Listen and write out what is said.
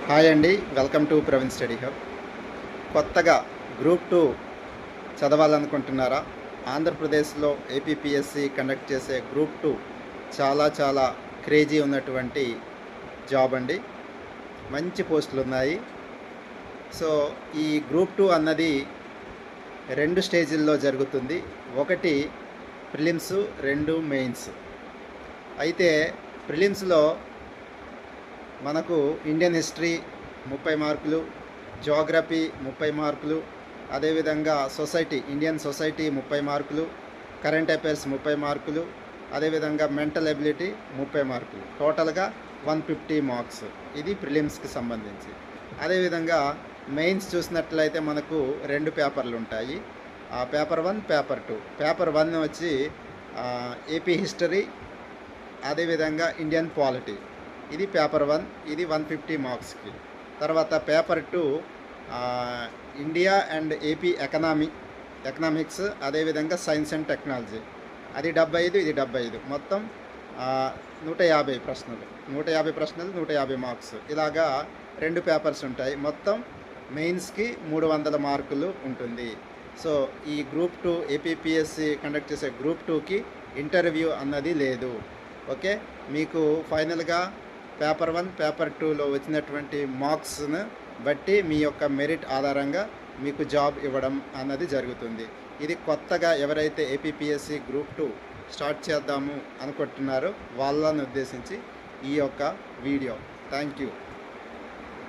Hi అండి, welcome to Praveen study hub. కొత్తగా group 2 చదవాలనుకుంటున్నారా? ఆంధ్రప్రదేశ్లో ఏపీపీఎస్సి కండక్ట్ చేసే గ్రూప్ 2 చాలా క్రేజీ ఉన్నటువంటి జాబ్ అండి. మంచి పోస్టులు ఉన్నాయి. సో ఈ గ్రూప్ 2 అన్నది 2 స్టేజీల్లో జరుగుతుంది. ఒకటి ప్రిలిమ్స్, 2 మెయిన్స్. అయితే ప్రిలిమ్స్లో మనకు ఇండియన్ హిస్టరీ 30 మార్కులు, జియోగ్రఫీ 30 మార్కులు, అదేవిధంగా ఇండియన్ సొసైటీ 30 మార్కులు, కరెంట్ అఫైర్స్ 30 మార్కులు, అదేవిధంగా మెంటల్ ఎబిలిటీ 30 మార్కులు, టోటల్గా 150 మార్క్స్. ఇది ప్రిలిమ్స్కి సంబంధించి. అదేవిధంగా మెయిన్స్ చూసినట్లయితే మనకు 2 పేపర్లు ఉంటాయి. Paper 1, paper 2. పేపర్ 1 వచ్చి ఏపీ హిస్టరీ, అదేవిధంగా ఇండియన్ పాలిటీ. ఇది పేపర్ 1, ఇది 150 మార్క్స్కి. తర్వాత paper 2 India and AP economics, అదేవిధంగా సైన్స్ అండ్ టెక్నాలజీ. అది 75, ఇది 75. మొత్తం 150 ప్రశ్నలు, 150 మార్క్స్. ఇలాగా 2 పేపర్స్ ఉంటాయి. మొత్తం మెయిన్స్కి 300 మార్కులు ఉంటుంది. సో ఈ గ్రూప్ 2 ఏపీపీఎస్సి కండక్ట్ చేసే గ్రూప్ 2కి ఇంటర్వ్యూ అన్నది లేదు. ఓకే, మీకు ఫైనల్గా పేపర్ 1, పేపర్ 2లో వచ్చినటువంటి మార్క్స్ను బట్టి మీ యొక్క మెరిట్ ఆధారంగా మీకు జాబ్ ఇవ్వడం అన్నది జరుగుతుంది. ఇది కొత్తగా ఎవరైతే ఏపీపీఎస్సి గ్రూప్ 2 స్టార్ట్ చేద్దాము అనుకుంటున్నారో వాళ్ళని ఉద్దేశించి ఈ యొక్క వీడియో. Thank you.